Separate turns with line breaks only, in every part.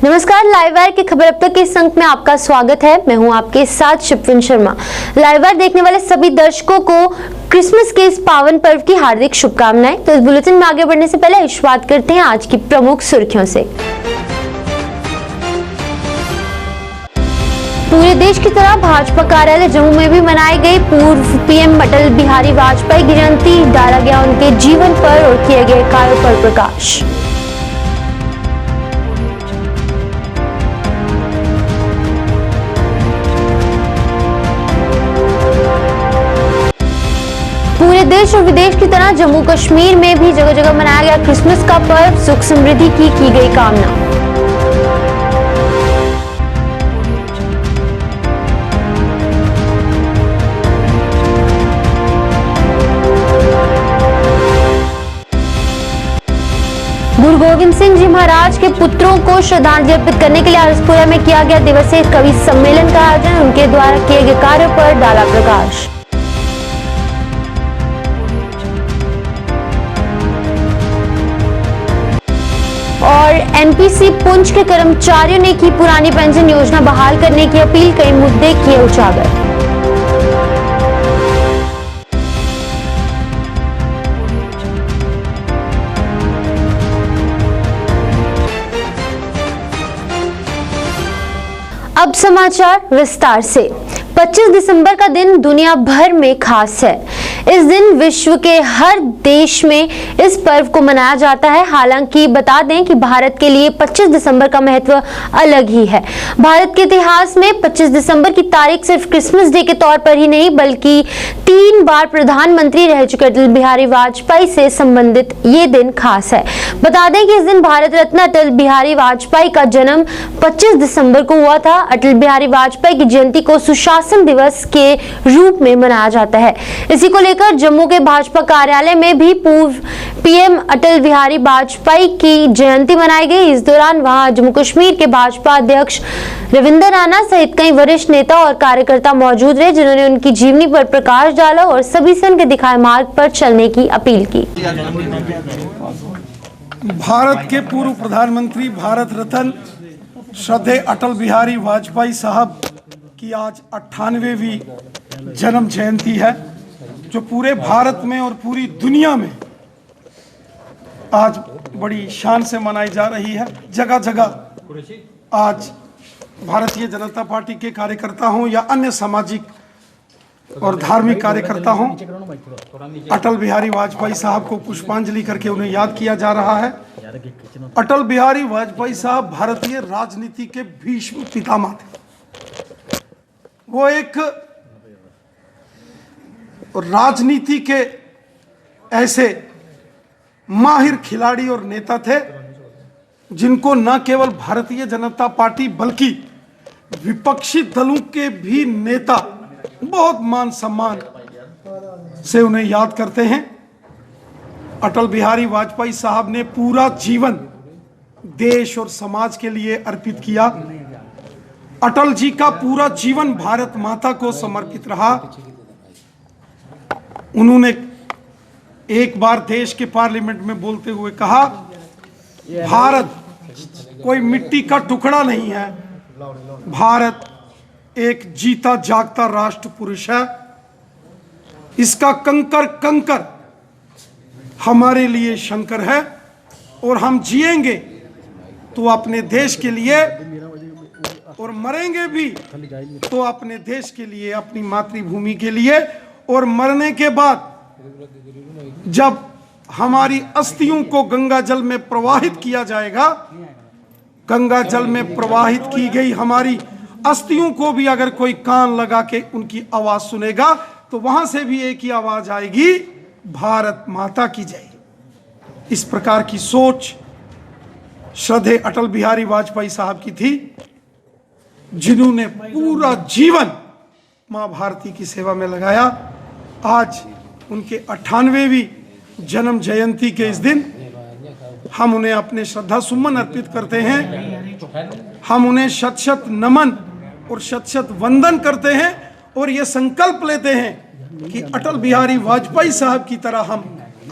नमस्कार, live wire की खबर अब तक के इस अंक में आपका स्वागत है। मैं हूं आपके साथ शिवविन शर्मा। लाइव वायर देखने वाले सभी दर्शकों को क्रिसमस के इस पावन पर्व की हार्दिक शुभकामनाएं। तो इस बुलेटिन में आगे बढ़ने से पहले शुरुआत करते हैं आज की प्रमुख सुर्खियों से। पूरे देश की तरह भाजपा कार्यालय जम्मू में भी मनाई गई पूर्व पीएम अटल बिहारी वाजपेयी की जयंती। डाला गया उनके जीवन पर और किए गए कार्यों पर प्रकाश। पूरे देश और विदेश की तरह जम्मू कश्मीर में भी जगह जगह मनाया गया क्रिसमस का पर्व। सुख समृद्धि की गई कामना। गुरु गोविंद सिंह जी महाराज के पुत्रों को श्रद्धांजलि अर्पित करने के लिए आरसपुरा में किया गया दिवसीय कवि सम्मेलन का आयोजन। उनके द्वारा किए गए कार्यों पर डाला प्रकाश। और एमपीसी पुंछ के कर्मचारियों ने की पुरानी पेंशन योजना बहाल करने की अपील। कई मुद्दे किए उजागर। अब समाचार विस्तार से। 25 दिसंबर का दिन दुनिया भर में खास है। इस दिन विश्व के हर देश में इस पर्व को मनाया जाता है। हालांकि बता दें कि भारत के लिए 25 दिसंबर का महत्व अलग ही है। भारत के इतिहास में 25 दिसंबर की तारीख सिर्फ क्रिसमस डे के तौर पर ही नहीं बल्कि 3 बार प्रधानमंत्री रह चुके अटल बिहारी वाजपेयी से संबंधित ये दिन खास है। बता दें कि इस दिन भारत रत्न अटल बिहारी वाजपेयी का जन्म 25 दिसंबर को हुआ था। अटल बिहारी वाजपेयी की जयंती को सुशासन दिवस के रूप में मनाया जाता है। इसी को लेकर जम्मू के भाजपा कार्यालय में भी पूर्व पीएम अटल बिहारी वाजपेयी की जयंती मनाई गई। इस दौरान वहां जम्मू कश्मीर के भाजपा अध्यक्ष रविंद्र राणा सहित कई वरिष्ठ नेता और कार्यकर्ता मौजूद रहे, जिन्होंने उनकी जीवनी पर प्रकाश डाला और सभी से उनके दिखाए मार्ग पर चलने की अपील की।
भारत के पूर्व प्रधानमंत्री भारत रत्न श्रद्धेय अटल बिहारी वाजपेयी साहब की आज 98वीं जन्म जयंती है, जो पूरे भारत में और पूरी दुनिया में आज बड़ी शान से मनाई जा रही है। जगह जगह आज भारतीय जनता पार्टी के कार्यकर्ता हों या अन्य सामाजिक और धार्मिक कार्यकर्ता हों, अटल बिहारी वाजपेयी साहब को पुष्पांजलि करके उन्हें याद किया जा रहा है। अटल बिहारी वाजपेयी साहब भारतीय राजनीति के भीष्म पितामह थे। वो एक राजनीति के ऐसे माहिर खिलाड़ी और नेता थे जिनको न केवल भारतीय जनता पार्टी बल्कि विपक्षी दलों के भी नेता बहुत मान सम्मान से उन्हें याद करते हैं। अटल बिहारी वाजपेयी साहब ने पूरा जीवन देश और समाज के लिए अर्पित किया। अटल जी का पूरा जीवन भारत माता को समर्पित रहा। उन्होंने एक बार देश के पार्लियामेंट में बोलते हुए कहा, भारत कोई मिट्टी का टुकड़ा नहीं है, भारत एक जीता जागता राष्ट्र पुरुष है। इसका कंकर कंकर हमारे लिए शंकर है और हम जिएंगे तो अपने देश के लिए और मरेंगे भी तो अपने देश के लिए, अपनी मातृभूमि के लिए। और मरने के बाद जब हमारी अस्थियों को गंगा जल में प्रवाहित किया जाएगा, गंगा जल में प्रवाहित की गई हमारी अस्थियों को भी अगर कोई कान लगा के उनकी आवाज सुनेगा तो वहां से भी एक ही आवाज आएगी, भारत माता की जय। इस प्रकार की सोच श्रद्धेय अटल बिहारी वाजपेयी साहब की थी, जिन्होंने पूरा जीवन मां भारती की सेवा में लगाया। आज उनके 98वीं जन्म जयंती के इस दिन हम उन्हें अपने श्रद्धा सुमन अर्पित करते हैं। हम उन्हें शत शत नमन और शत शत वंदन करते हैं और ये संकल्प लेते हैं कि अटल बिहारी वाजपेयी साहब की तरह हम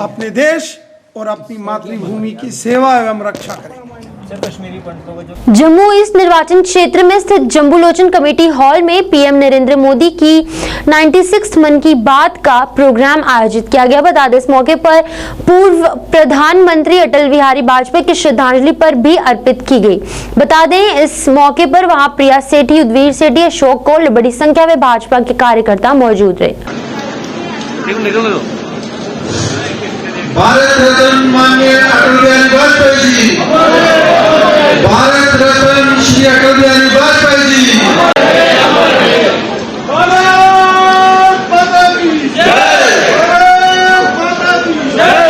अपने देश और अपनी मातृभूमि की सेवा एवं रक्षा करेंगे।
कश्मीरी पंडितों का जो
जम्मू ईस्ट निर्वाचन क्षेत्र में स्थित जम्बूलोचन कमेटी हॉल में पीएम नरेंद्र मोदी की 96 मन की बात का प्रोग्राम आयोजित किया गया। बता दें इस मौके पर पूर्व प्रधानमंत्री अटल बिहारी वाजपेयी की श्रद्धांजलि पर भी अर्पित की गई। बता दें इस मौके पर वहां प्रिया सेठी, युद्धवीर सेठी, अशोक कौल, बड़ी संख्या में भाजपा के कार्यकर्ता मौजूद रहे।
भारत रत्न माननीय अटल बिहारी वाजपेयी जी, भारत रत्न श्री अटल बिहारी वाजपेयी जी, भारत माता की जय, भारत माता की जय,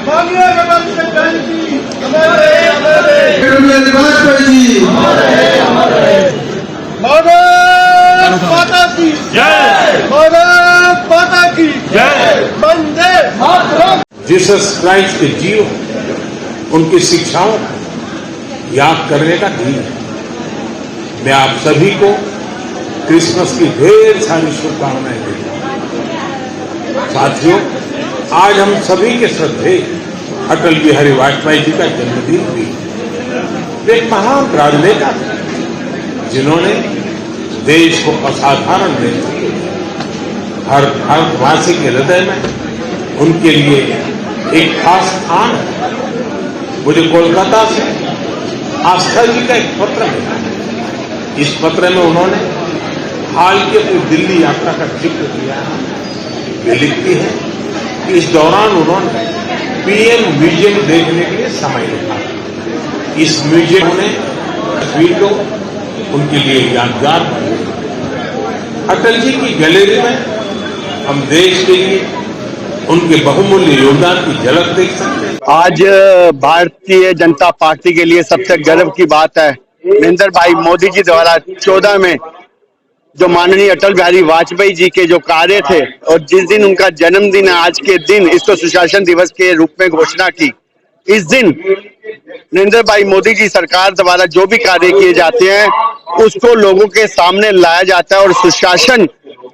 माननीय अटल बिहारी जी, अटल बिहारी वाजपेयी जी, भारत माता की जय, भारत माता की जय, वंदे मातरम।
जीसस क्राइस्ट के जीवन, उनकी शिक्षाओं को याद करने का दिन है। मैं आप सभी को क्रिसमस की ढेर सारी शुभकामनाएं देता हूं। साथियों, आज हम सभी के श्रद्धेय अटल बिहारी वाजपेयी जी का जन्मदिन भी है। एक महान राजनेता थे जिन्होंने देश को असाधारण नेतृत्व दिया। हर भारतवासी के हृदय में उनके लिए एक खास स्थान है। मुझे कोलकाता से आस्था जी का एक पत्र मिला। इस पत्र में उन्होंने हाल की अपनी दिल्ली यात्रा का जिक्र किया है। वे लिखती है कि इस दौरान उन्होंने पीएम म्यूजियम देखने के लिए समय निकाला। इस म्यूजियम ने तस्वीर को उनके लिए यादगार बन गई। अटल जी की गैलरी में हम देश के लिए उनके बहुमूल्य योगदान की झलक देख सकते हैं।
आज भारतीय जनता पार्टी के लिए सबसे गर्व की बात है, नरेंद्र भाई मोदी जी द्वारा 14 में जो माननीय अटल बिहारी वाजपेयी जी के जो कार्य थे और जिस दिन उनका जन्मदिन है आज के दिन, इसको सुशासन दिवस के रूप में घोषणा की। इस दिन नरेंद्र भाई मोदी जी सरकार द्वारा जो भी कार्य किए जाते हैं उसको लोगों के सामने लाया जाता है और सुशासन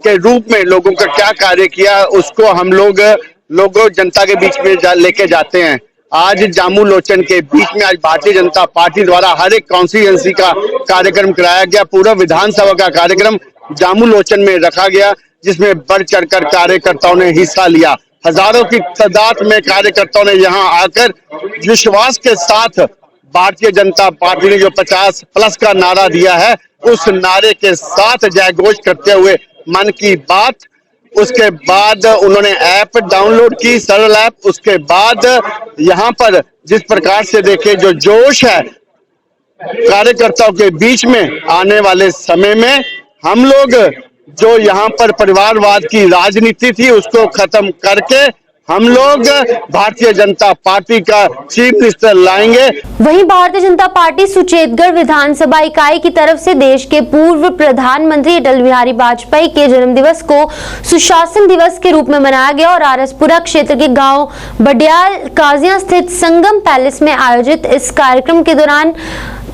के रूप में लोगों का क्या कार्य किया उसको हम लोगों जनता के बीच में लेके जाते हैं। आज जामुलोचन के बीच में आज भारतीय जनता पार्टी द्वारा हर एक कॉन्स्टिट्यूएंसी का कार्यक्रम कराया गया। पूरा विधानसभा का कार्यक्रम जामुलोचन में रखा गया, जिसमें बढ़ चढ़कर कार्यकर्ताओं ने हिस्सा लिया। हजारों की तादाद में कार्यकर्ताओं ने यहाँ आकर विश्वास के साथ भारतीय जनता पार्टी ने जो 50+ का नारा दिया है उस नारे के साथ जयघोष करते हुए मन की बात, उसके बाद उन्होंने ऐप डाउनलोड की, सरल ऐप। उसके बाद यहाँ पर जिस प्रकार से देखे जो जोश है कार्यकर्ताओं के बीच में, आने वाले समय में हम लोग जो यहाँ पर परिवारवाद की राजनीति थी उसको खत्म करके हम लोग भारतीय जनता पार्टी का चीफ मिनिस्टर लाएंगे।
वहीं भारतीय जनता पार्टी सुचेतगढ़ विधानसभा इकाई की तरफ से देश के पूर्व प्रधानमंत्री अटल बिहारी वाजपेयी के जन्मदिवस को सुशासन दिवस के रूप में मनाया गया और आरसपुरा क्षेत्र के गांव बडियाल काजिया स्थित संगम पैलेस में आयोजित इस कार्यक्रम के दौरान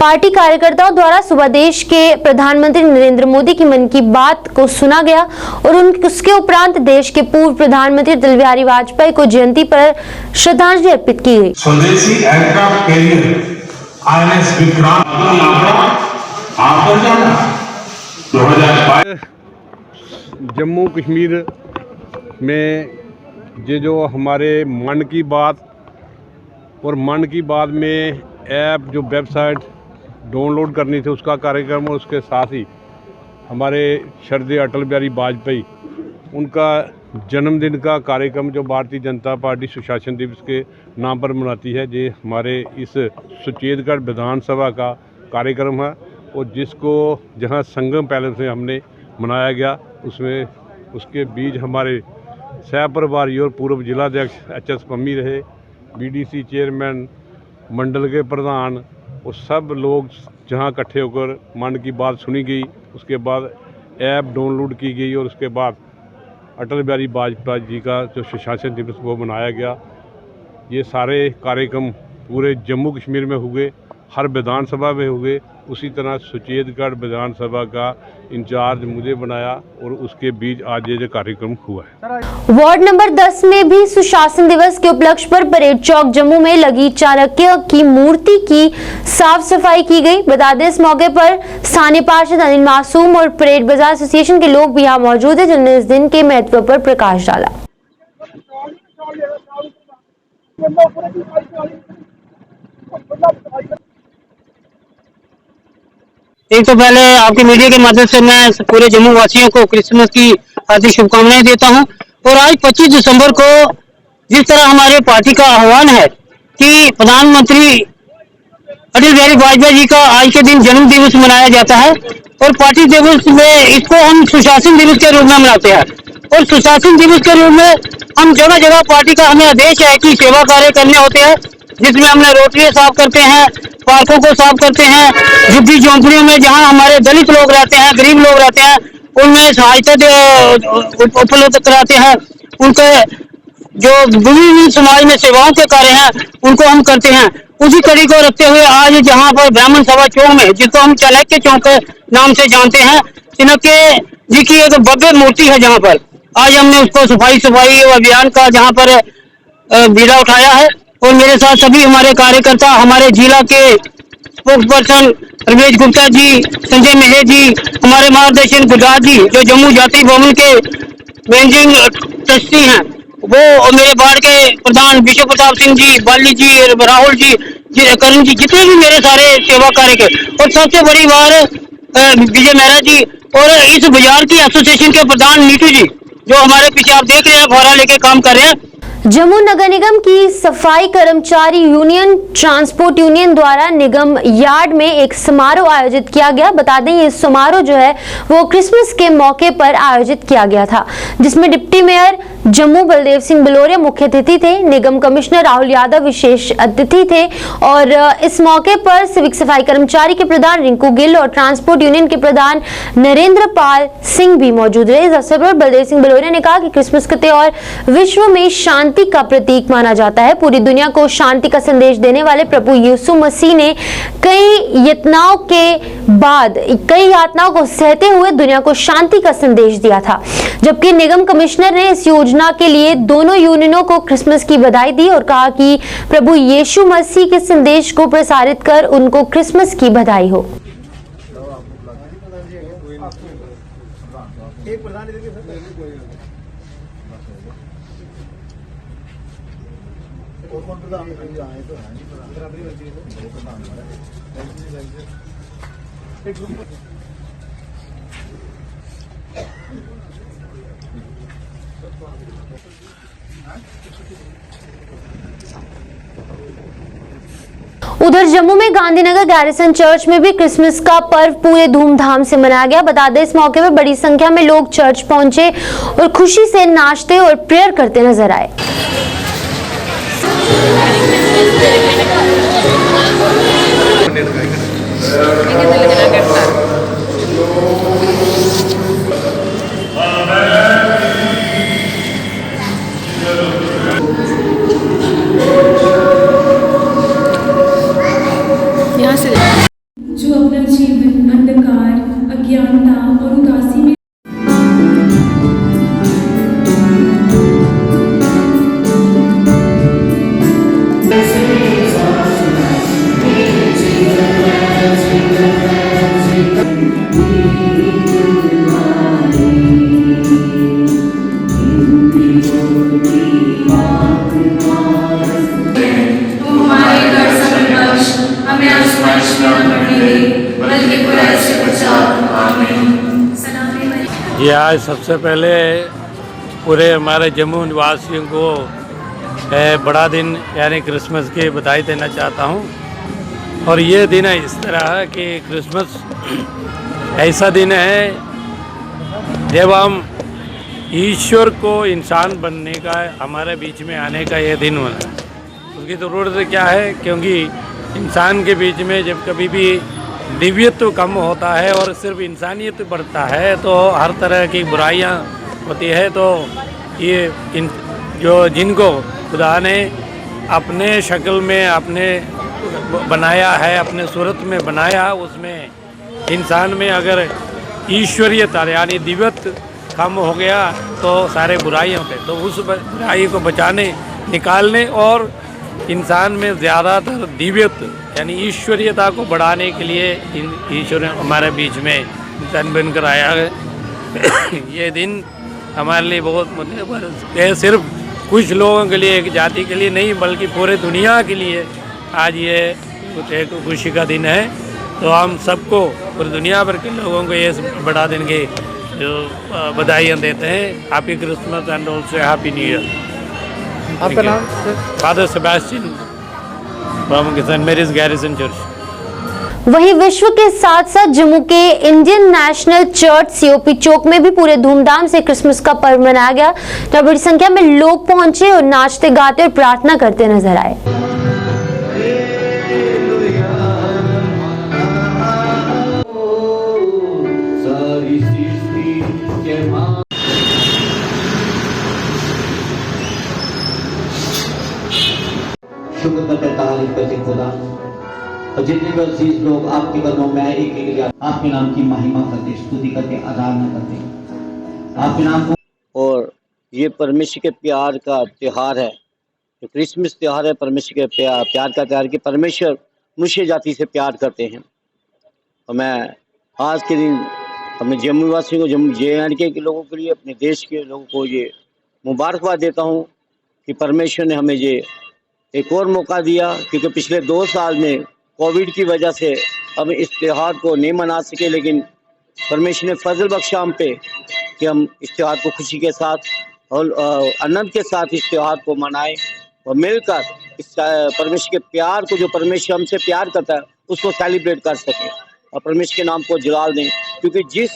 पार्टी कार्यकर्ताओं द्वारा सुबह देश के प्रधानमंत्री नरेंद्र मोदी की मन की बात को सुना गया और उसके उपरांत देश के पूर्व प्रधानमंत्री अटल बिहारी वाजपेयी को जयंती पर श्रद्धांजलि अर्पित की गई।
स्वदेशी aircraft carrier INS Vikrant 2022
Jammu Kashmir में ये जो हमारे मन की बात और मन की बात में ऐप जो वेबसाइट डाउनलोड करनी थी उसका कार्यक्रम, और उसके साथ ही हमारे श्रद्धेय अटल बिहारी वाजपेयी उनका जन्मदिन का कार्यक्रम जो भारतीय जनता पार्टी सुशासन दिवस के नाम पर मनाती है, ये हमारे इस सुचेतगढ़ विधानसभा का कार्यक्रम है और जिसको जहां संगम पैलेस में हमने मनाया गया, उसमें उसके बीच हमारे सह प्रभारी और पूर्व जिलाध्यक्ष HS पम्मी रहे, BDC चेयरमैन, मंडल के प्रधान और सब लोग जहां इकट्ठे होकर मन की बात सुनी गई। उसके बाद ऐप डाउनलोड की गई और उसके बाद अटल बिहारी वाजपेयी जी का जो सुशासन दिवस वो मनाया गया। ये सारे कार्यक्रम पूरे जम्मू कश्मीर में हुए, हर विधानसभा में हुए, उसी तरह सुचेतगढ़ विधानसभा का इंचार्ज मुझे बनाया और उसके बीच आज ये कार्यक्रम हुआ है।
वार्ड नंबर 10 में भी सुशासन दिवस के उपलक्ष्य पर परेड चौक जम्मू में लगी चाणक्य की मूर्ति की साफ सफाई की गई। बता दें इस मौके पर स्थानीय पार्षद अनिल मासूम और परेड बाजार एसोसिएशन के लोग भी यहाँ मौजूद है, जिन्होंने इस दिन के महत्व पर प्रकाश डाला।
एक तो पहले आपके मीडिया के माध्यम से मैं पूरे जम्मू वासियों को क्रिसमस की हार्दिक शुभकामनाएं देता हूं। और आज 25 दिसंबर को जिस तरह हमारे पार्टी का आह्वान है कि प्रधानमंत्री अटल बिहारी वाजपेयी जी का आज के दिन जन्म दिवस मनाया जाता है और पार्टी दिवस में इसको हम सुशासन दिवस के रूप में मनाते हैं। और सुशासन दिवस के रूप में हम जगह जगह पार्टी का हमें आदेश है कि सेवा कार्य करने होते हैं, जिसमें हमने रोटियां साफ करते हैं, पार्कों को साफ करते हैं, झुग्गी झोंपड़ियों में जहां हमारे दलित लोग रहते हैं, गरीब लोग रहते हैं, उनमें सहायता उपलब्ध कराते हैं। उनके जो विभिन्न समाज में सेवाओं के कार्य हैं उनको हम करते हैं। उसी कड़ी को रखते हुए आज जहां पर ब्राह्मण सभा चौक में, जिसको हम चाणक्य चौक के नाम से जानते हैं, चाणक्य जी की एक भव्य मूर्ति है, जहां पर आज हमने उसको सफाई अभियान का जहां पर बीड़ा उठाया है। और मेरे साथ सभी हमारे कार्यकर्ता, हमारे जिला के स्पोक्स पर्सन रमेश गुप्ता जी, संजय मेहर जी, हमारे मार्गदर्शन गुजरात जी जो जम्मू जाति भवन के मैनेजिंग ट्रस्टी हैं, वो और मेरे वार्ड के प्रधान विश्व प्रताप सिंह जी, बाली जी, राहुल जी, करण जी, जितने भी मेरे सारे सेवा कार्य के, और सबसे बड़ी बात विजय मेहरा जी और इस बाजार की एसोसिएशन के प्रधान नीटू जी, जो हमारे पीछे आप देख रहे हैं फौरा लेके काम कर रहे हैं।
जम्मू नगर निगम की सफाई कर्मचारी यूनियन ट्रांसपोर्ट यूनियन द्वारा निगम यार्ड में एक समारोह आयोजित किया गया। बता दें ये समारोह जो है वो क्रिसमस के मौके पर आयोजित किया गया था, जिसमें डिप्टी मेयर जम्मू बलदेव सिंह बिलोरिया मुख्य अतिथि थे, निगम कमिश्नर राहुल यादव विशेष अतिथि थे और इस मौके पर सिविक सफाई कर्मचारी के प्रधान रिंकू गिल और ट्रांसपोर्ट यूनियन के प्रधान नरेंद्र पाल सिंह भी मौजूद रहे। इस अवसर पर बलदेव सिंह बिलोरिया ने कहा कि क्रिसमस का त्योहार विश्व में शांति का प्रतीक माना जाता है। पूरी दुनिया को शांति का संदेश देने वाले प्रभु यीशु मसीह ने कई यातनाओं को सहते हुए दुनिया को शांति का संदेश दिया था। जबकि निगम कमिश्नर ने इस योजना के लिए दोनों यूनियनों को क्रिसमस की बधाई दी और कहा कि प्रभु यीशु मसीह के संदेश को प्रसारित कर उनको क्रिसमस की बधाई हो। उधर जम्मू में गांधीनगर गैरिसन चर्च में भी क्रिसमस का पर्व पूरे धूमधाम से मनाया गया। बता दें इस मौके पर बड़ी संख्या में लोग चर्च पहुंचे और खुशी से नाचते और प्रेयर करते नजर आए।
जो अपना जीवन अंधकार, अज्ञानता और उदासी में
ये आज सबसे पहले पूरे हमारे जम्मू निवासियों को बड़ा दिन यानी क्रिसमस की बधाई देना चाहता हूँ। और ये दिन है इस तरह है कि क्रिसमस ऐसा दिन है जब हम ईश्वर को इंसान बनने का, हमारे बीच में आने का ये दिन बना। उसकी ज़रूरत क्या है, क्योंकि इंसान के बीच में जब कभी भी दिव्यत्व कम होता है और सिर्फ इंसानियत बढ़ता है तो हर तरह की बुराइयां होती है। तो ये जिनको खुदा ने अपने शक्ल में, अपने बनाया है, अपने सूरत में बनाया, उसमें इंसान में अगर ईश्वरीयता यानी दिव्यत्व कम हो गया तो सारे बुराई होते, तो उस बुराई को बचाने, निकालने और इंसान में ज़्यादातर दिव्यत्व यानी ईश्वरीयता को बढ़ाने के लिए ईश्वर हमारे बीच में जन्म बनकर आया है। ये दिन हमारे लिए बहुत मतलब सिर्फ कुछ लोगों के लिए, एक जाति के लिए नहीं बल्कि पूरे दुनिया के लिए आज ये एक खुशी का दिन है। तो हम सबको पूरी दुनिया भर के लोगों को ये बड़ा दिन के जो बधाइयाँ देते हैं। Happy Christmas and also happy new year.
आपका नाम?
Father Sebastian from Saint Mary's garrison church.
वहीं विश्व के साथ साथ जम्मू के Indian national church COP Chowk में भी पूरे धूमधाम से क्रिसमस का पर्व मनाया गया, जहां बड़ी संख्या में लोग पहुंचे और नाचते गाते और प्रार्थना करते नजर आए।
शुक्र करते तारीफ करते खुदा, और जितने भी अजीज लोग आपके कदमों में एक आपके नाम की महिमा करते, स्तुति करते, आराधना करते आपके नाम को। और ये परमेश्वर के प्यार का त्योहार है, जो क्रिसमस त्योहार है, परमेश्वर के प्यार का त्योहार कि परमेश्वर मनुष्य जाति से प्यार करते हैं। और मैं आज के दिन अपने जम्मू वासियों को, जम्मू JNK के लोगों के लिए, अपने देश के लोगों को ये मुबारकबाद देता हूँ कि परमेश्वर ने हमें ये एक और मौका दिया, क्योंकि पिछले 2 साल में कोविड की वजह से हम इस त्यौहार को नहीं मना सके, लेकिन परमेश्वर ने फजल बख्शा हम पे कि हम इस त्यौहार को खुशी के साथ और आनंद के साथ इस त्यौहार को मनाएं और मिलकर इस परमेश्वर के प्यार को, जो परमेश्वर हमसे प्यार करता है, उसको सेलिब्रेट कर सकें और परमेश्वर के नाम को जलाल दें। क्योंकि जिस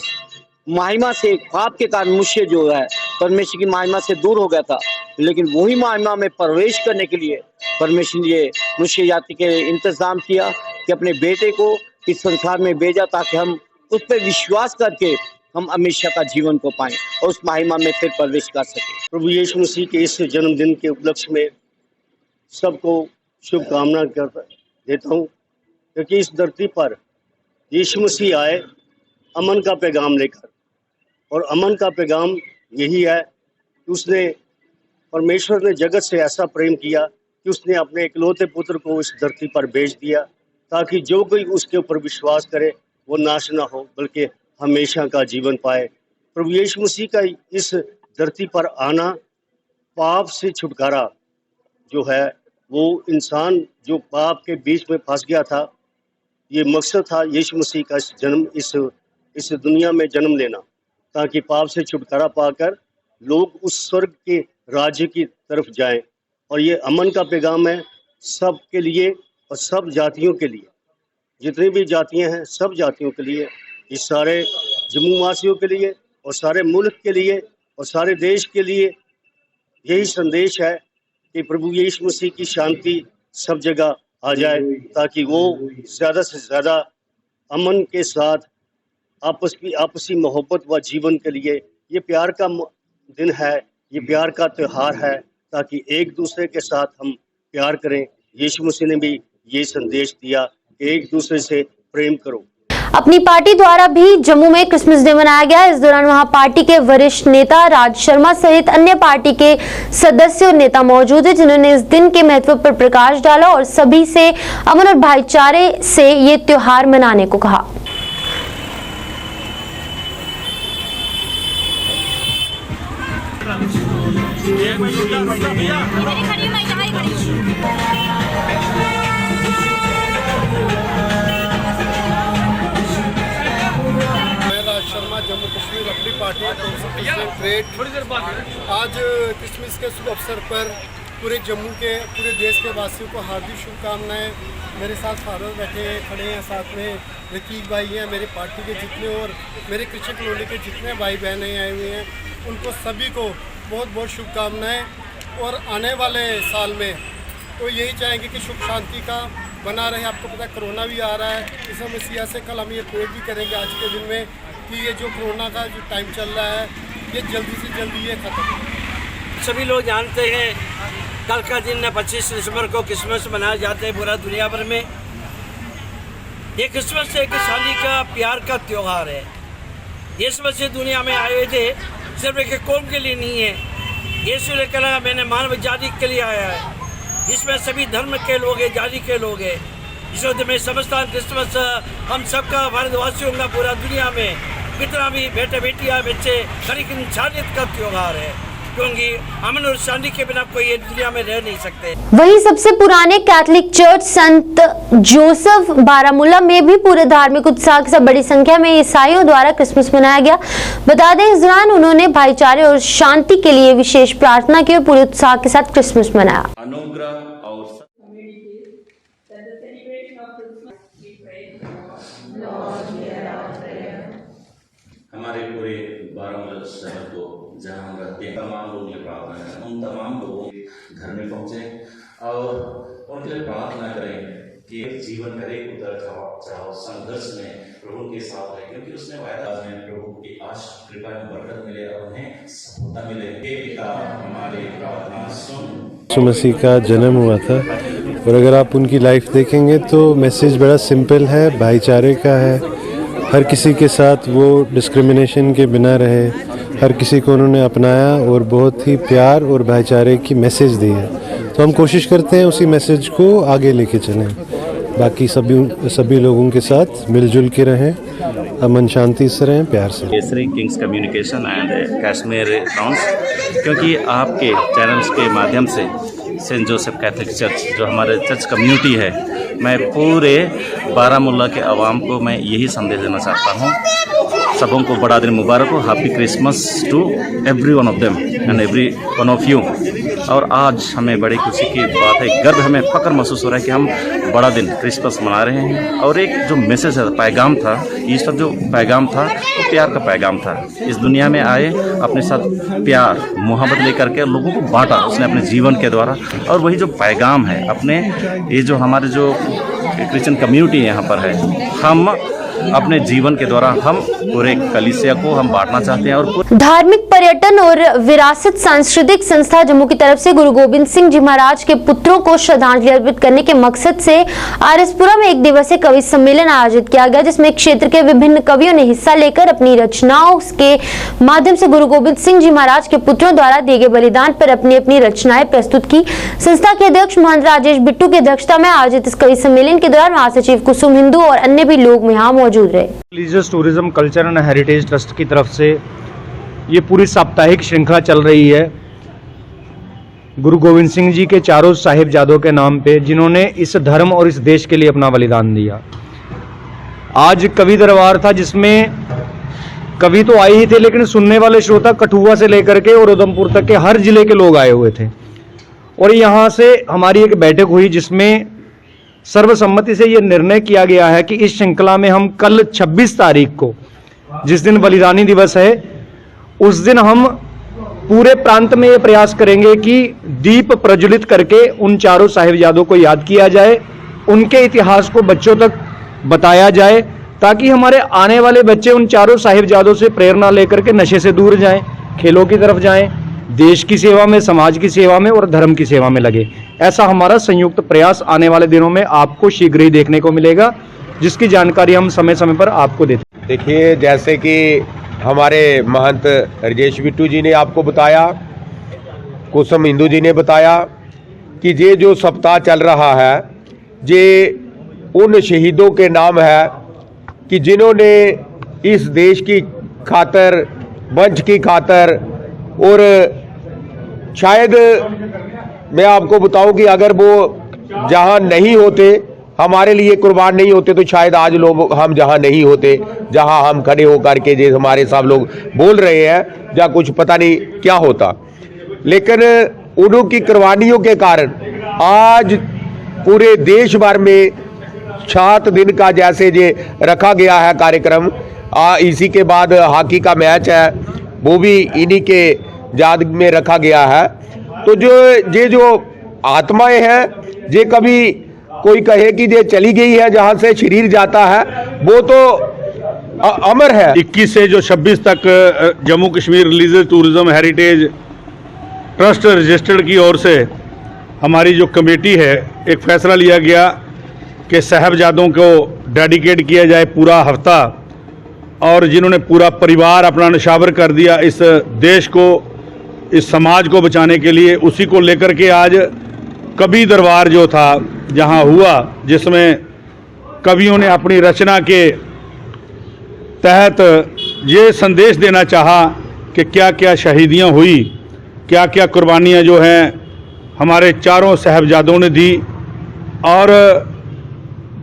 महिमा से पाप के कारण मनुष्य जो है परमेश्वर की महिमा से दूर हो गया था, लेकिन वही महिमा में प्रवेश करने के लिए परमेश्वर ने ये मनुष्य जाति के इंतजाम किया कि अपने बेटे को इस संसार में भेजा ताकि हम उस पर विश्वास करके हम हमेशा का जीवन को पाएं और उस महिमा में फिर प्रवेश कर सकें। प्रभु यीशु मसीह के इस जन्मदिन के उपलक्ष्य में सबको शुभकामना देता हूँ, क्योंकि इस धरती पर यीशु मसीह आए अमन का पैगाम लेकर, और अमन का पैगाम यही है कि उसने, परमेश्वर ने जगत से ऐसा प्रेम किया कि उसने अपने इकलौते पुत्र को इस धरती पर भेज दिया ताकि जो कोई उसके ऊपर विश्वास करे वो नाश ना हो बल्कि हमेशा का जीवन पाए। प्रभु यीशु मसीह का इस धरती पर आना, पाप से छुटकारा जो है, वो इंसान जो पाप के बीच में फंस गया था, ये मकसद था यीशु मसीह का इस जन्म, इस दुनिया में जन्म लेना, ताकि पाप से छुटकारा पाकर लोग उस स्वर्ग के राज्य की तरफ जाएं। और ये अमन का पैगाम है सब के लिए और सब जातियों के लिए, जितनी भी जातियां हैं सब जातियों के लिए, इस सारे जम्मू वासियों के लिए और सारे मुल्क के लिए और सारे देश के लिए यही संदेश है कि प्रभु यीशु मसीह की शांति सब जगह आ जाए, ताकि वो ज़्यादा से ज़्यादा अमन के साथ आपसी मोहब्बत व जीवन के लिए, ये प्यार का दिन है, ये प्यार का त्यौहार है, ताकि एक दूसरे के साथ हम प्यार करें। यीशु मसीह ने भी ये संदेश दिया कि एक दूसरे से प्रेम करो।
अपनी पार्टी द्वारा भी जम्मू में क्रिसमस डे मनाया गया। इस दौरान वहां पार्टी के वरिष्ठ नेता राज शर्मा सहित अन्य पार्टी के सदस्य और नेता मौजूद हैं, जिन्होंने इस दिन के महत्व पर प्रकाश डाला और सभी से अमन और भाईचारे से ये त्योहार मनाने को कहा।
जम्मू कश्मीर अपनी पार्टी आज क्रिसमस के शुभ अवसर पर पूरे जम्मू के, पूरे देश के वासियों को हार्दिक शुभकामनाएं। मेरे साथ फारूक बैठे खड़े हैं, साथ में रकीब भाई हैं, मेरी पार्टी के जितने और मेरे क्रिश्चियन कॉलोनी के जितने भाई बहनें आए हुए हैं, उनको सभी को बहुत बहुत शुभकामनाएं। और आने वाले साल में तो यही चाहेंगे कि सुख शांति का बना रहे। आपको पता है कोरोना भी आ रहा है, इस समस्या से कल हम ये प्रेयर भी करेंगे आज के दिन में कि ये जो कोरोना का जो टाइम चल रहा है, ये जल्दी से जल्दी ये खत्म।
सभी लोग जानते हैं
कल का दिन 25 दिसंबर को क्रिसमस मनाए जाते हैं पूरा दुनिया भर में। ये क्रिसमस एक शादी का प्यार का त्यौहार है। यीशु मसीह दुनिया में आए हुए थे, सिर्फ एक कौम के लिए नहीं है। यीशु ने कहा मैंने मानव जाति के लिए आया है। इसमें सभी धर्म के लोग हैं, जाति के लोग हैं। इस वक्त मैं समझता हूँ क्रिसमस हम सबका, भारतवासियों का, पूरा दुनिया में कितना भी बेटे बेटियाँ बच्चे, हर एक इंसानियत का त्यौहार है, क्योंकि अमन और शांति के बिना कोई दुनिया में रह नहीं सकते।
वहीं सबसे पुराने कैथोलिक चर्च संत जोसेफ बारामूला में भी पूरे धार्मिक उत्साह के साथ बड़ी संख्या में ईसाइयों द्वारा क्रिसमस मनाया गया। बता दें इस दौरान उन्होंने भाईचारे और शांति के लिए विशेष प्रार्थना की और पूरे उत्साह के साथ क्रिसमस मनाया।
अनुग्रह और हमारे पूरे बारामूला शहर को जहाँ हम रहते हैं तमाम लोगों के प्रार्थना करें, उन तमाम लोगों के घर में पहुँचे और उनके लिए प्रार्थना करें कि जीवन करे उतर चढ़ाओ संघर्ष में प्रभु के साथ रहे, क्योंकि उसने वायदा है प्रभु की आश कृपा में बरकत मिले और उन्हें सफलता मिले। हे पिता हमारे प्रार्थना सुन।
यीशु मसीह का जन्म हुआ था और अगर आप उनकी लाइफ देखेंगे तो मैसेज बड़ा सिंपल है, भाईचारे का है। हर किसी के साथ वो डिस्क्रिमिनेशन के बिना रहे, हर किसी को उन्होंने अपनाया और बहुत ही प्यार और भाईचारे की मैसेज दी है। तो हम कोशिश करते हैं उसी मैसेज को आगे लेके चलें, बाकी सभी लोगों के साथ मिलजुल के रहें, अमन शांति से रहें, प्यार से।
Kesari Kings communication and Kashmir France, क्योंकि आपके चैनल्स के माध्यम से सेंट जोसेफ कैथोलिक चर्च जो हमारे चर्च कम्युनिटी है, मैं पूरे बारामूला के अवाम को मैं यही संदेश देना चाहता हूँ। सबों को बड़ा दिन मुबारक हो। Happy Christmas to every one of them and every one of you. और आज हमें बड़ी खुशी की बात है, गर्व, हमें फख्र महसूस हो रहा है कि हम बड़ा दिन क्रिसमस मना रहे हैं। और एक जो मैसेज है, पैगाम था, ईस्टर जो पैगाम था वो प्यार का पैगाम था। इस दुनिया में आए, अपने साथ प्यार मोहब्बत लेकर के लोगों को बांटा उसने अपने जीवन के द्वारा। और वही जो पैगाम है अपने, ये जो हमारे जो क्रिश्चियन कम्युनिटी यहाँ पर है, हम अपने जीवन के द्वारा हम पूरे कलीसिया को हम बांटना चाहते हैं। और
धार्मिक पर्यटन और विरासत सांस्कृतिक संस्था जम्मू की तरफ से गुरु गोविंद सिंह जी महाराज के पुत्रों को श्रद्धांजलि अर्पित करने के मकसद से आरएसपुरा में एक दिवसीय कवि सम्मेलन आयोजित किया गया, जिसमें क्षेत्र के विभिन्न कवियों ने हिस्सा लेकर अपनी रचनाओं के माध्यम से गुरु गोविंद सिंह जी महाराज के पुत्रों द्वारा दिए गए बलिदान पर अपनी अपनी रचनाएं प्रस्तुत की। संस्था के अध्यक्ष महंत राजेश बिट्टू की अध्यक्षता में आयोजित इस कवि सम्मेलन के दौरान महासचिव कुसुम हिंदू और अन्य भी लोग यहाँ मौजूद रहे।
Religious tourism culture and heritage trust की तरफ से ये पूरी साप्ताहिक श्रृंखला चल रही है गुरु गोविंद सिंह जी के चारों साहिबजादों के नाम पे, जिन्होंने इस धर्म और इस देश के लिए अपना बलिदान दिया। आज कवि दरबार था, जिसमें कवि तो आए ही थे, लेकिन सुनने वाले श्रोता कठुआ से लेकर के और उधमपुर तक के हर जिले के लोग आए हुए थे। और यहाँ से हमारी एक बैठक हुई, जिसमें सर्वसम्मति से ये निर्णय किया गया है कि इस श्रृंखला में हम कल 26 तारीख को, जिस दिन बलिदानी दिवस है, उस दिन हम पूरे प्रांत में ये प्रयास करेंगे कि दीप प्रज्वलित करके उन चारों साहिबजादों को याद किया जाए, उनके इतिहास को बच्चों तक बताया जाए, ताकि हमारे आने वाले बच्चे उन चारों साहिबजादों से प्रेरणा लेकर के नशे से दूर जाएं, खेलों की तरफ जाएं, देश की सेवा में, समाज की सेवा में और धर्म की सेवा में लगे। ऐसा हमारा संयुक्त प्रयास आने वाले दिनों में आपको शीघ्र ही देखने को मिलेगा, जिसकी जानकारी हम समय समय पर आपको देते हैं।
देखिए, जैसे कि हमारे महंत राजेश बिट्टू जी ने आपको बताया, कुसुम हिंदू जी ने बताया कि ये जो सप्ताह चल रहा है, ये उन शहीदों के नाम है कि जिन्होंने इस देश की खातर, वंश की खातर, और शायद मैं आपको बताऊं कि अगर वो जहां नहीं होते, हमारे लिए कुर्बान नहीं होते, तो शायद आज लोग हम जहां नहीं होते, जहां हम खड़े होकर के जो हमारे सब लोग बोल रहे हैं, या कुछ पता नहीं क्या होता। लेकिन उनकी कुर्बानियों के कारण आज पूरे देश भर में 7 दिन का जैसे ये रखा गया है कार्यक्रम। इसी के बाद हॉकी का मैच है, वो भी इन्हीं के याद में रखा गया है। तो जो आत्माएं हैं, ये कभी कोई कहे कि ये चली गई है, जहां से शरीर जाता है वो तो अमर है।
21 से जो 26 तक Jammu Kashmir religious tourism heritage trust registered की ओर से हमारी जो कमेटी है एक फ़ैसला लिया गया कि साहबजादों को डेडिकेट किया जाए पूरा हफ्ता, और जिन्होंने पूरा परिवार अपना निछावर कर दिया इस देश को, इस समाज को बचाने के लिए, उसी को लेकर के आज कवि दरबार जो था जहां हुआ, जिसमें कवियों ने अपनी रचना के तहत ये संदेश देना चाहा कि क्या क्या शहीदियां हुई, क्या क्या कुर्बानियां जो हैं हमारे चारों साहबजादों ने दी, और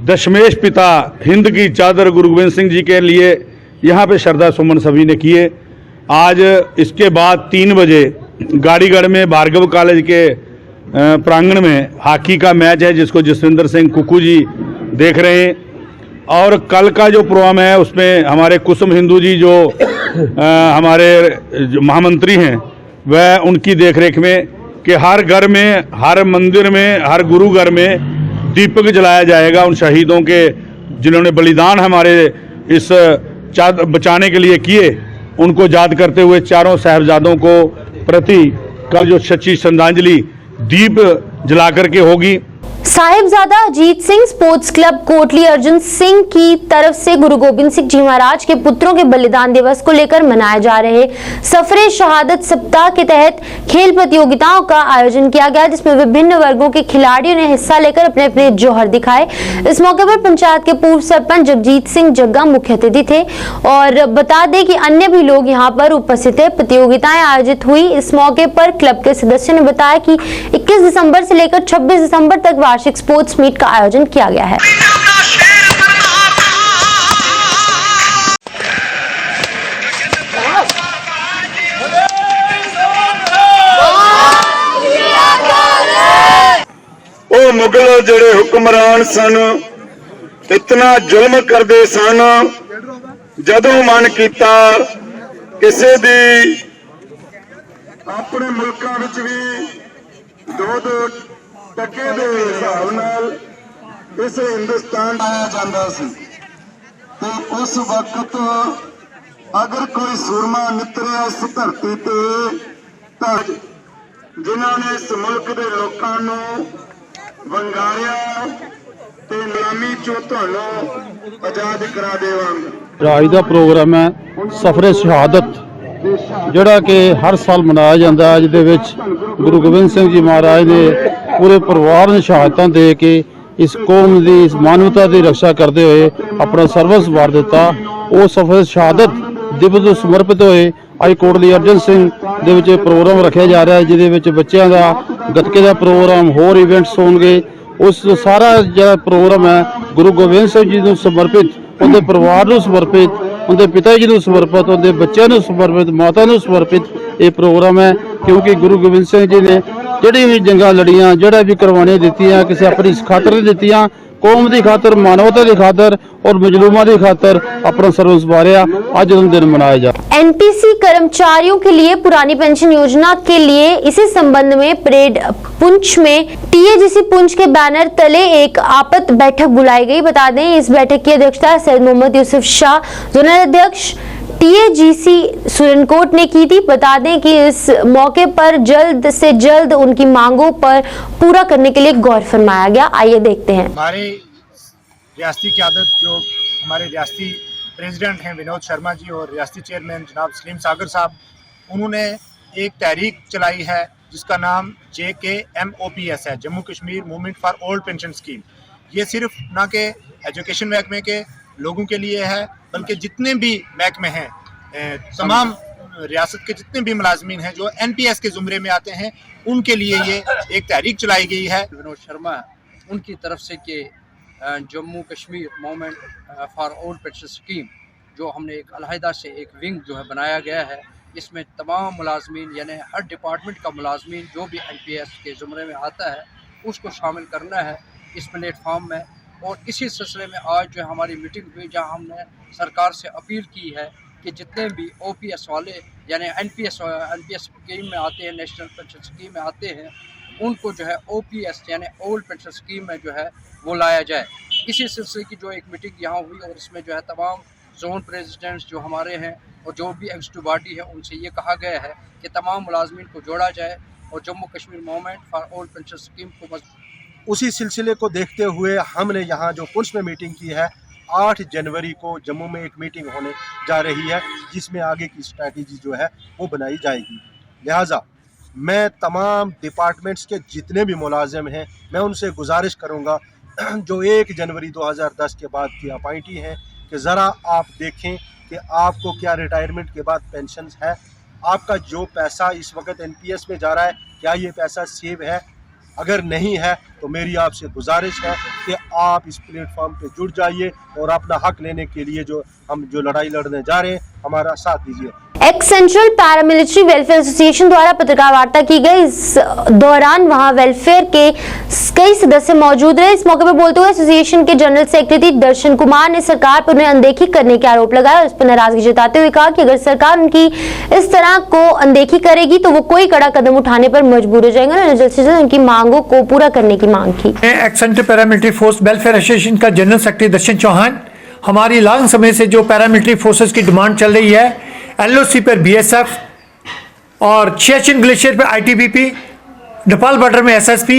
दशमेश पिता हिंद की चादर गुरु गोविंद सिंह जी के लिए यहाँ पे श्रद्धा सुमन सभी ने किए। आज इसके बाद 3 बजे गाड़ीगढ़ में भार्गव कॉलेज के प्रांगण में हॉकी का मैच है, जिसको जसविंदर सिंह कुकू जी देख रहे हैं। और कल का जो प्रोग्राम है उसमें हमारे कुसुम हिंदू जी जो हमारे महामंत्री हैं, वह उनकी देखरेख में कि हर घर में, हर मंदिर में, हर गुरु घर में दीपक जलाया जाएगा उन शहीदों के जिन्होंने बलिदान हमारे इस बचाने के लिए किए, उनको याद करते हुए चारों साहबजादों को प्रति कल जो सच्ची श्रद्धांजलि दीप जला करके होगी।
साहिबजादा अजीत सिंह स्पोर्ट्स क्लब कोटली अर्जुन सिंह की तरफ से गुरु गोविंद सिंह जी महाराज के पुत्रों के बलिदान दिवस को लेकर मनाए जा रहे सफरे शहादत सप्ताह के तहत खेल प्रतियोगिताओं का आयोजन किया गया, जिसमें विभिन्न वर्गों के खिलाड़ियों ने हिस्सा लेकर अपने अपने जौहर दिखाए। इस मौके पर पंचायत के पूर्व सरपंच जगजीत सिंह जग्गा मुख्य अतिथि थे, और बता दें कि अन्य भी लोग यहां पर उपस्थित थे। प्रतियोगिताएं आयोजित हुई। इस मौके पर क्लब के सदस्यों ने बताया कि 21 दिसंबर से लेकर 26 दिसंबर तक वार्षिक स्पोर्ट्स मीट का आयोजन किया गया है।
ओ मुगल जेड़े हुक्मरान सन इतना जुल्म करते सन, जदों मन किया किसी दी अपने मुल्कां विच भी 2-2 टके दे हिसाब नाल इस हिंदुस्तान आया जाता सी। ते उस वक्त अगर कोई सूरमा नितरिया इस धरती ते जिन्होंने इस मुल्क के लोगों नूं वंगारिया ते नीलामी चों तुहानूं आजाद करा देवांगा।
आज का प्रोग्राम है सफरे शहादत, जोड़ा कि हर साल मनाया जाता है, जिहदे गुरु गोबिंद सिंह जी महाराज ने पूरे परिवार ने शहादतां दे के इस कौम की इस मानवता की रक्षा करते हुए अपना सर्वस वार दिता। वो सफर शहादत दिवस को समर्पित हुए अज कोटली अर्जन सिंह दे विच प्रोग्राम रखा जा रहा है, जिहदे विच बच्चों का गतके का प्रोग्राम, होर इवेंट्स होंगे। उस सारा जो प्रोग्राम है गुरु गोबिंद सिंह जी को समर्पित, उनके परिवार को समर्पित, उनके पिता जी को समर्पित, उनके बच्चों को समर्पित, माता को समर्पित ये प्रोग्राम है। क्योंकि गुरु गोबिंद सिंह जी ने जिहड़ी भी जंगा लड़ियां, जिहड़ा भी कुर्बानियां दित्तियां, किसी अपनी खातर नहीं दित्तियां, कौम की खातर, मानवता की खातर और मजलूमां की खातर अपना सर्वस वारिया। आज दिन मनाया जा
एनपीसी कर्मचारियों के लिए पुरानी पेंशन योजना के लिए इसी संबंध में परेड पुंछ में टीएजीसी पुंछ के बैनर तले एक आपात बैठक बुलाई गई। बता दें इस बैठक की अध्यक्षता सैयद मोहम्मद यूसुफ शाह, जोनल अध्यक्ष टीएजीसी सुरनकोट ने की थी। बता दें कि इस मौके पर जल्द से जल्द उनकी मांगों पर पूरा करने के लिए गौर फरमाया गया। आइए देखते हैं।
हमारे रियासती क़यादत जो हमारे रियासती प्रेसिडेंट हैं विनोद शर्मा जी और रियासती चेयरमैन जनाब सलीम सागर साहब, उन्होंने एक तहरीक चलाई है जिसका नाम JKMOPS है, Jammu Kashmir movement for old pension scheme. ये सिर्फ ना कि एजुकेशन महकमे के लोगों के लिए है, बल्कि जितने भी महकमे हैं, तमाम रियासत के जितने भी मुलाजमीन हैं जो NPS के ज़ुमरे में आते हैं, उनके लिए ये एक तहरीक चलाई गई है।
विनोद शर्मा उनकी तरफ से कि Jammu Kashmir movement for old pension scheme जो हमने एक अलहदा से एक विंग जो है बनाया गया है, इसमें तमाम मुलाजमीन यानी हर डिपार्टमेंट का मुलाजमीन जो भी NPS के ज़ुमरे में आता है उसको शामिल करना है इस प्लेटफार्म में। और इसी सिलसिले में आज जो हमारी मीटिंग हुई, जहां हमने सरकार से अपील की है कि जितने भी OPS वाले यानी NPS स्कीम में आते हैं, नेशनल पेंशन स्कीम में आते हैं, उनको जो है OPS यानी ओल्ड पेंशन स्कीम में जो है वो लाया जाए। इसी सिलसिले की जो एक मीटिंग यहाँ हुई और इसमें जो है तमाम जोन प्रेसिडेंट्स जो हमारे हैं और जो भी एग्जीक्यूटिव बॉडी है उनसे ये कहा गया है कि तमाम मुलाजमीन को जोड़ा जाए और Jammu Kashmir movement for old pension scheme को
उसी सिलसिले को देखते हुए हमने यहाँ जो पुंछ में मीटिंग की है, 8 जनवरी को जम्मू में एक मीटिंग होने जा रही है जिसमें आगे की स्ट्रैटेजी जो है वो बनाई जाएगी। लिहाजा मैं तमाम डिपार्टमेंट्स के जितने भी मुलाजिम हैं मैं उनसे गुजारिश करूंगा जो 1 जनवरी 2010 के बाद की अपॉइंटी हैं कि ज़रा आप देखें कि आपको क्या रिटायरमेंट के बाद पेंशन है, आपका जो पैसा इस वक्त NPS में जा रहा है क्या ये पैसा सेव है, अगर नहीं है तो मेरी आपसे गुजारिश है कि आप इस प्लेटफॉर्म पे जुड़ जाइए और अपना हक लेने के लिए जो हम लड़ाई लड़ने जा रहे हैं हमारा साथ दीजिए।
X central paramilitary welfare association द्वारा पत्रकार वार्ता की गई। इस दौरान वहां वेलफेयर के कई सदस्य मौजूद रहे। इस मौके पर बोलते हुए एसोसिएशन के जनरल सेक्रेटरी दर्शन कुमार ने सरकार पर उन्हें अनदेखी करने के आरोप लगाया और इस पर नाराजगी जताते हुए कहा कि अगर सरकार उनकी इस तरह को अनदेखी करेगी तो वो कोई कड़ा कदम उठाने पर मजबूर हो जाएंगे। उन्होंने जल्द से जल्द उनकी मांगों को पूरा करने की मांग की।
X central paramilitary force welfare association का जनरल सेक्रेटरी दर्शन चौहान, हमारी लॉन्ग समय से जो पैरामिलिट्री फोर्सेस की डिमांड चल रही है, LOC पर BSF और सियाचिन ग्लेशियर पर ITBP, नेपाल बॉर्डर में SSP,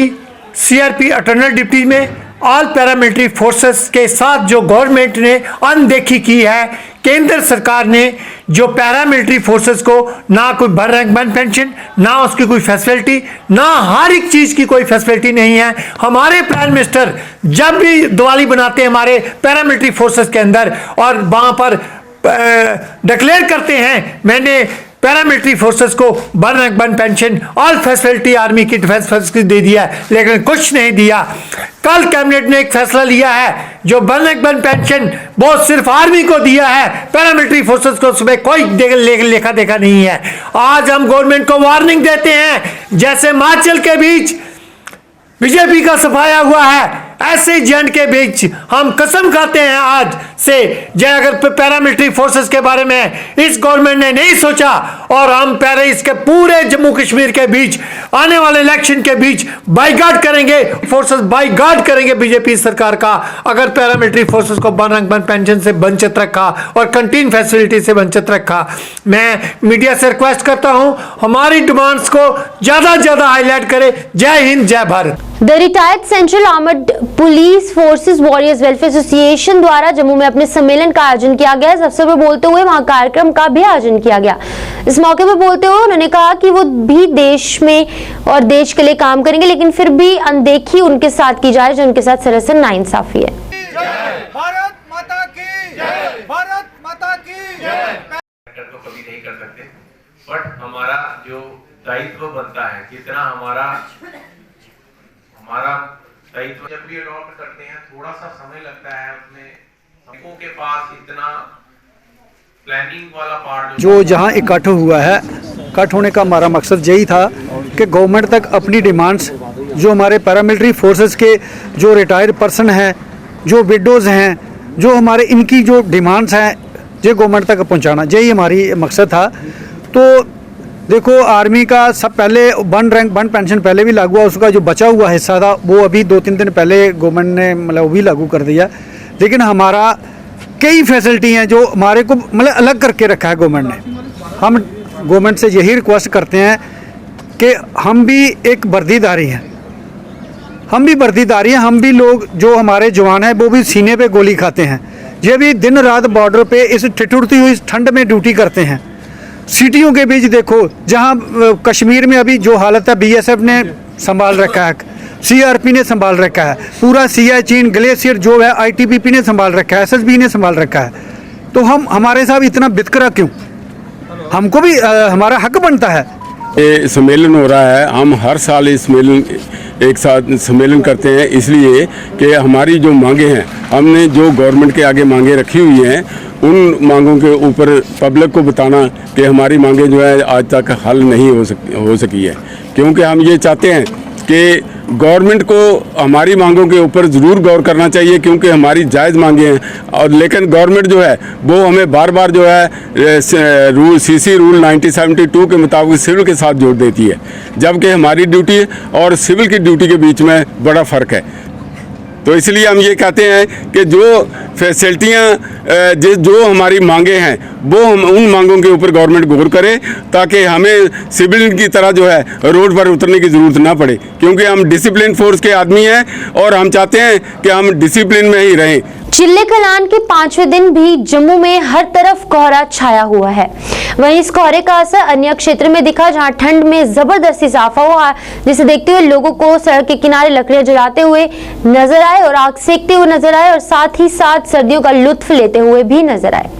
CRP अटर्नल डिप्टी में ऑल पैरामिलिट्री फोर्सेस के साथ जो गवर्नमेंट ने अनदेखी की है, केंद्र सरकार ने जो पैरामिलिट्री फोर्सेस को ना कोई वन रैंक वन पेंशन, ना उसकी कोई फैसिलिटी, ना हर एक चीज़ की कोई फैसिलिटी नहीं है। हमारे प्राइम मिनिस्टर जब भी दिवाली बनाते हैं हमारे पैरामिलिट्री फोर्सेस के अंदर और वहाँ पर डिक्लेयर करते हैं मैंने पैरामिलिट्री फोर्सेस को one rank one pension all facility army की डिफेंस फैसिलिटी दे दिया है, लेकिन कुछ नहीं दिया। कल कैबिनेट ने एक फैसला लिया है जो वन रैंक वन पेंशन वो सिर्फ आर्मी को दिया है, पैरामिलिट्री फोर्सेस को उसमें कोई लेखा देखा नहीं है। आज हम गवर्नमेंट को वार्निंग देते हैं, जैसे हिमाचल के बीच बीजेपी का सफाया हुआ है ऐसे जंड के बीच हम कसम खाते हैं आज से, अगर पैरामिलिट्री फोर्सेस के बारे में इस गवर्नमेंट ने नहीं सोचा और हम इसके पूरे जम्मू कश्मीर के बीच आने वाले इलेक्शन के बीच बाइकआउट करेंगे, फोर्सेस बाइकआउट करेंगे बीजेपी सरकार का, अगर पैरामिलिट्री फोर्सेस को वन रैंक वन पेंशन से वंचित रखा और कंटीन फैसिलिटी से वंचित रखा। मैं मीडिया से रिक्वेस्ट करता हूं हमारी डिमांड्स को ज्यादा से ज्यादा हाईलाइट करे। जय हिंद, जय Bharat.
The retired central armoured police forces warriors welfare association द्वारा जम्मू में अपने सम्मेलन का आयोजन किया गया। इस अवसर पर बोलते हुए वहां कार्यक्रम का भी आयोजन किया गया। इस मौके पर बोलते हुए उन्होंने कहा कि वो भी देश में और देश के लिए काम करेंगे, लेकिन फिर भी अनदेखी उनके साथ की जा रही है जो उनके साथ सरासर नाइंसाफी है।
भारत माता की जय, भारत माता की जय। तो कभी नहीं कर सकते, बट हमारा जो दायित्व बनता है, जितना हमारा दायित्व जब भी अडॉप्ट करते हैं थोड़ा सा समय लगता है, उसमें सबको के पास इतना प्लानिंग वाला पार्ट
जो जहां इकट्ठ हुआ है, इकट्ठ होने का हमारा मकसद यही था कि गवर्नमेंट तक अपनी डिमांड्स, जो हमारे पैरामिलिट्री फोर्सेस के जो रिटायर्ड पर्सन हैं, जो विडोज़ हैं, जो हमारे इनकी जो डिमांड्स हैं, ये गवर्नमेंट तक पहुंचाना, यही हमारी मकसद था। तो देखो आर्मी का सब पहले वन रैंक वन पेंशन पहले भी लागू हुआ, उसका जो बचा हुआ हिस्सा था वो अभी 2-3 दिन पहले गवर्नमेंट ने मतलब वो भी लागू कर दिया, लेकिन हमारा कई फैसिलिटी हैं जो हमारे को मतलब अलग करके रखा है गवर्नमेंट ने। हम गवर्नमेंट से यही रिक्वेस्ट करते हैं कि हम भी एक वर्दीदारी हैं, हम भी वर्दीदारी हैं, हम भी लोग जो हमारे जवान हैं वो भी सीने पे गोली खाते हैं, ये भी दिन रात बॉर्डर पे इस ठिठुरती हुई ठंड में ड्यूटी करते हैं। सिटियों के बीच देखो, जहां कश्मीर में अभी जो हालत है BSF ने संभाल रखा है, CRP ने संभाल रखा है, पूरा सियाचिन ग्लेशियर जो है ITBP ने संभाल रखा है, SSB ने संभाल रखा है। तो हम हमारे साथ इतना बितकरा क्यों? हमको भी हमारा हक बनता है।
ये सम्मेलन हो रहा है, हम हर साल इस सम्मेलन एक साथ सम्मेलन करते हैं, इसलिए कि हमारी जो मांगे हैं, हमने जो गवर्नमेंट के आगे मांगे रखी हुई हैं, उन मांगों के ऊपर पब्लिक को बताना कि हमारी मांगे जो है आज तक हल नहीं हो सकी है, क्योंकि हम ये चाहते हैं कि गवर्नमेंट को हमारी मांगों के ऊपर ज़रूर गौर करना चाहिए, क्योंकि हमारी जायज़ मांगे हैं। और लेकिन गवर्नमेंट जो है वो हमें बार बार जो है रूल CC रूल 1972 के मुताबिक सिविल के साथ जोड़ देती है, जबकि हमारी ड्यूटी और सिविल की ड्यूटी के बीच में बड़ा फ़र्क है। तो इसलिए हम ये कहते हैं कि जो फैसिलिटियाँ जो हमारी मांगे हैं वो हम उन मांगों के ऊपर गवर्नमेंट गौर करे, ताकि हमें सिविलियन की तरह जो है रोड पर उतरने की ज़रूरत ना पड़े, क्योंकि हम डिसिप्लिन फोर्स के आदमी हैं और हम चाहते हैं कि हम डिसिप्लिन में ही रहें।
चिल्ले कलान के 5वें दिन भी जम्मू में हर तरफ कोहरा छाया हुआ है। वहीं इस कोहरे का असर अन्य क्षेत्र में दिखा, जहां ठंड में जबरदस्त इजाफा हुआ, जिसे देखते हुए लोगों को सड़क के किनारे लकड़ियां जलाते हुए नजर आए और आग सेकते हुए नजर आए और साथ ही साथ सर्दियों का लुत्फ लेते हुए भी नजर आए।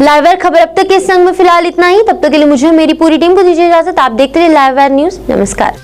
लाइव वायर खबर अब तक के संग में फिलहाल इतना ही। तब तक के लिए मुझे मेरी पूरी टीम को दीजिए इजाजत। आप देखते रहिए लाइव वायर न्यूज। नमस्कार।